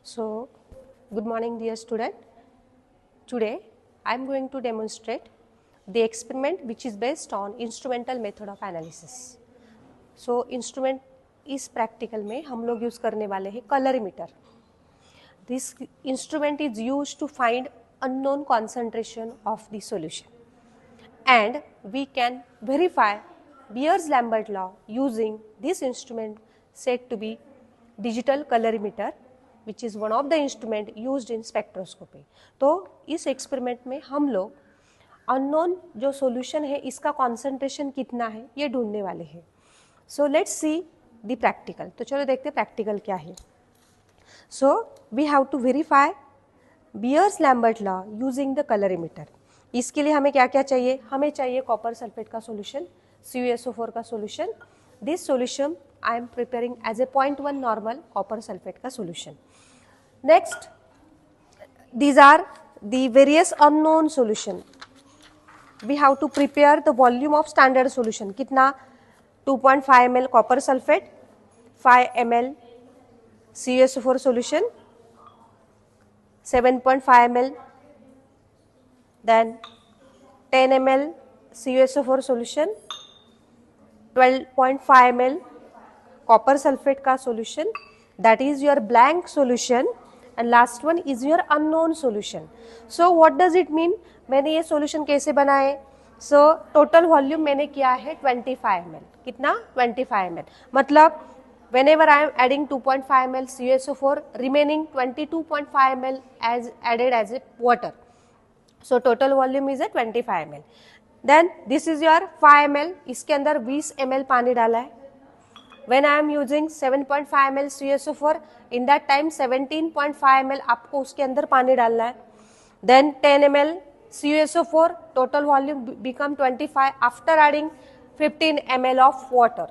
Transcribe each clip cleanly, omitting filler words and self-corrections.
So, good morning dear student. Today I am going to demonstrate the experiment which is based on instrumental method of analysis. So, instrument इस practical में हम लोग use करने वाले हैं colorimeter. This instrument is used to find unknown concentration of the solution, and we can verify Beers-Lambert law using this instrument said to be digital colorimeter, which is one of the instrument used in spectroscopy. तो इस experiment में हम लोग unknown जो solution है इसका concentration कितना है ये ढूंढने वाले हैं. So let's see the practical. तो चलो देखते हैं practical क्या है. So we have to verify Beers-Lambert law using the colorimeter. इसके लिए हमें क्या क्या चाहिए? हमें चाहिए कॉपर सल्फेट का सॉल्यूशन, CuSO4 का solution. This solution I am preparing as a 0.1 normal copper sulphate का solution. Next, these are the various unknown solution. We have to prepare the volume of standard solution. कितना? 2.5 ml copper sulfate, 5 ml CuSO4 solution, 7.5 ml, then 10 ml CuSO4 solution, 12.5 ml copper sulfate का solution, that is your blank solution, and last one is your unknown solution. So what does it mean? मैंने ये solution कैसे बनाए? So total volume मैंने किया है 25 ml. कितना? 25 ml. मतलब whenever I am adding 2.5 ml CuSO4, remaining 22.5 ml as added as a water. So total volume is a 25 ml. Then this is your 5 ml. इसके अंदर 20 ml पानी डाला है. When I am using 7.5 ml CuSO4, in that time 17.5 ml आपको उसके अंदर पानी डालना है. Then 10 ml CuSO4, total volume become 25 after adding 15 ml of water.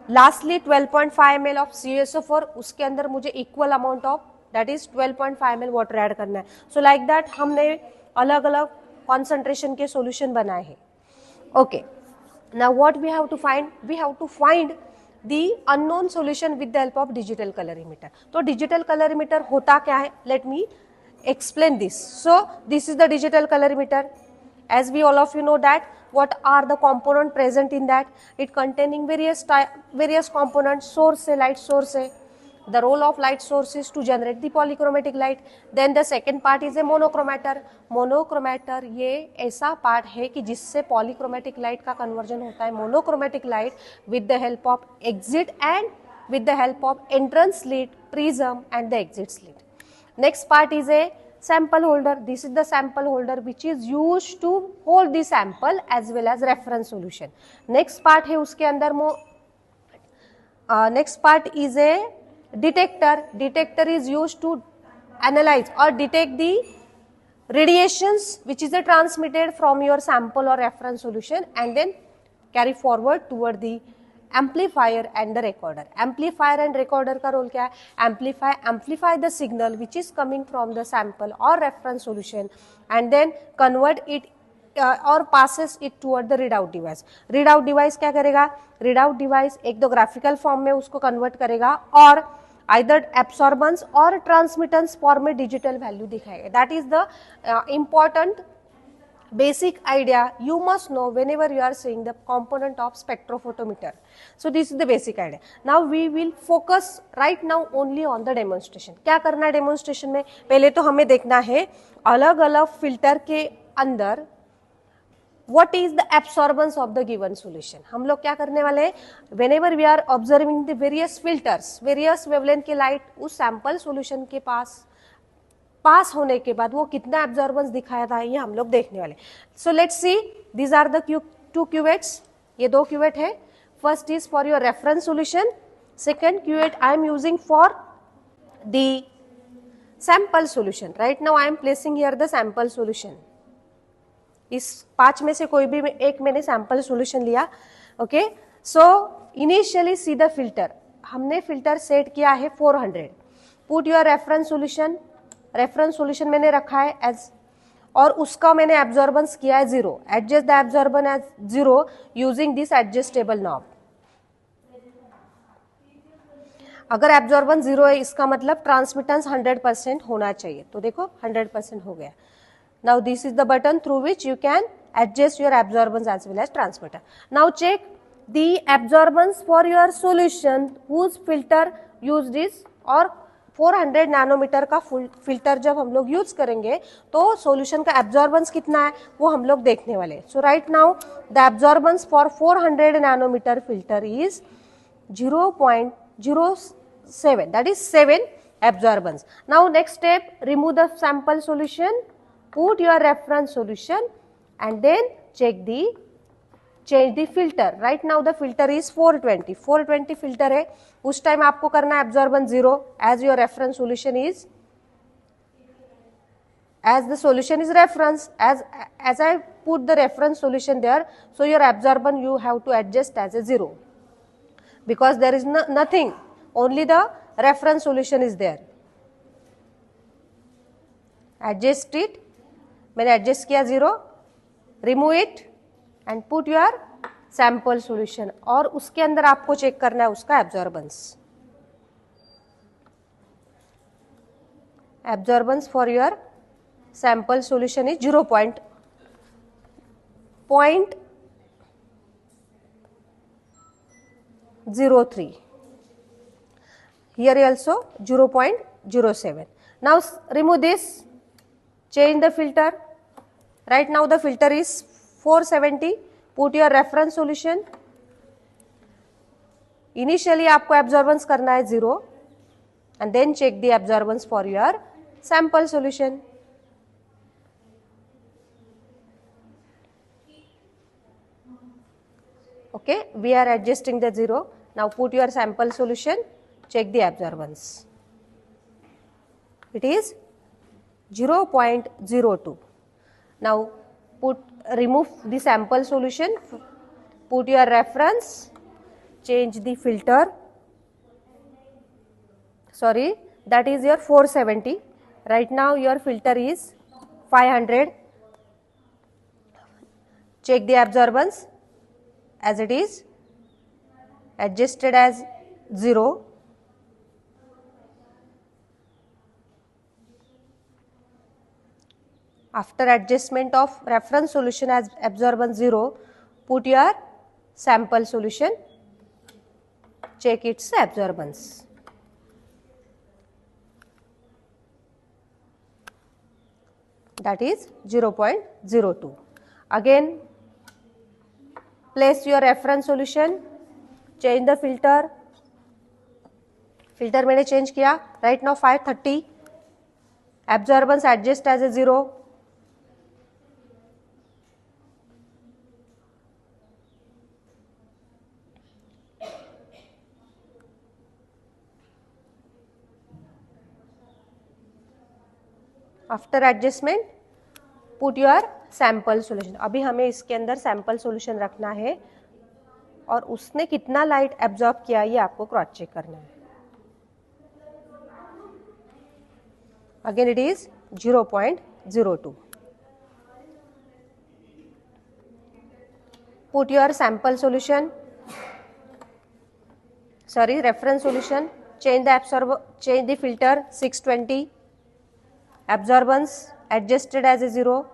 Lastly 12.5 ml of CuSO4, उसके अंदर मुझे equal amount of that is 12.5 ml water add करना है. So like that हमने अलग अलग concentration के solution बनाए हैं. Okay. Now what we have to find? We have to find the unknown solution with the help of digital colorimeter. तो digital colorimeter होता क्या है? Let me explain this. So this is the digital colorimeter. As we all of you know that what are the component present in that? It containing various components. Source है, light source है. The role of light source is to generate the polychromatic light. Then the second part is a monochromator. Monochromator ये ऐसा part है कि जिससे polychromatic light का conversion होता है monochromatic light with the help of exit and with the help of entrance slit, prism and the exit slit. Next part is a sample holder. This is the sample holder which is used to hold the sample as well as reference solution. Next part है उसके अंदर next part is a detector. Detector is used to analyze or detect the radiations which is transmitted from your sample or reference solution and then carry forward toward the amplifier and the recorder. Amplifier and recorder का role क्या है? Amplify the signal which is coming from the sample or reference solution and then convert it और passes it toward the readout device. Readout device क्या करेगा? Readout device एक तो graphical form में उसको convert करेगा और either absorbance or transmittance form में digital value दिखाएगा. That is the important basic idea you must know whenever you are seeing the component of spectrophotometer. So this is the basic idea. Now we will focus right now only on the demonstration. क्या करना है demonstration में? पहले तो हमें देखना है अलग अलग filter के अंदर what is the absorbance of the given solution. हम लोग क्या करने वाले हैं? Whenever we are observing the various filters, various wavelength के light उस sample solution के पास होने के बाद वो कितना absorbance दिखाया था ये हम लोग देखने वाले. So let's see, these are the two cuvettes. ये दो cuvette है. First is for your reference solution. Second cuvette I am using for the sample solution. Right now I am placing here the sample solution. इस 5 में से कोई भी एक मैंने सैंपल सॉल्यूशन लिया. Okay, so initially see the filter. हमने filter set किया है 400. पुट योर रेफरेंस सॉल्यूशन मैंने रखा है एज और उसका मैंने एब्जॉर्बेंस किया है 0. Adjust the absorbance as 0 using this adjustable knob. अगर एब्जॉर्बेंस 0 है इसका मतलब ट्रांसमिटेंस 100% होना चाहिए, तो देखो 100% हो गया. Now this is the button through which you can adjust your absorbance as well as transmitter. Now check the absorbance for your solution whose filter used is, और 400 नैनोमीटर का फिल्टर जब हम लोग यूज करेंगे तो सॉल्यूशन का absorbance कितना है वो हम लोग देखने वाले. So right now the absorbance for 400 nanometre filter is 0.07, that is 7 absorbance. Now next step, remove the sample solution, put your reference solution and then change the filter. Right now the filter is 420 filter है, उस time आपको करना है absorbance 0 as your reference solution is, as the solution is reference, as I put the reference solution there, so your absorbance you have to adjust as a 0 because there is nothing, only the reference solution is there. Adjust it, मैंने adjust किया 0, remove it and put your sample solution, और उसके अंदर आपको check करना है उसका absorbance. Absorbance for your sample solution is 0.03. Here also 0.07. Now remove this, change the filter. Right now the filter is 470. Put your reference solution. Initially आपको absorbance करना है 0 and then check the absorbance for your sample solution. Okay, we are adjusting the 0. Now put your sample solution, check the absorbance. It is 0.02. Now remove the sample solution, put your reference, change the filter. Sorry, that is your 470. Right now your filter is 500. Check the absorbance as it is, adjusted as 0. After adjustment of reference solution as absorbance 0, put your sample solution, check its absorbance. That is 0.02. Again, place your reference solution, change the filter. Filter मैंने change किया. Right now 530. Absorbance adjust as a 0. After adjustment put your sample solution. अभी हमें इसके अंदर sample solution रखना है और उसने कितना लाइट एब्जॉर्ब किया ये आपको क्रॉस चेक करना है. Again it is 0.02. Put your sample solution, sorry reference solution, change the filter 620. Absorbance adjusted as a 0.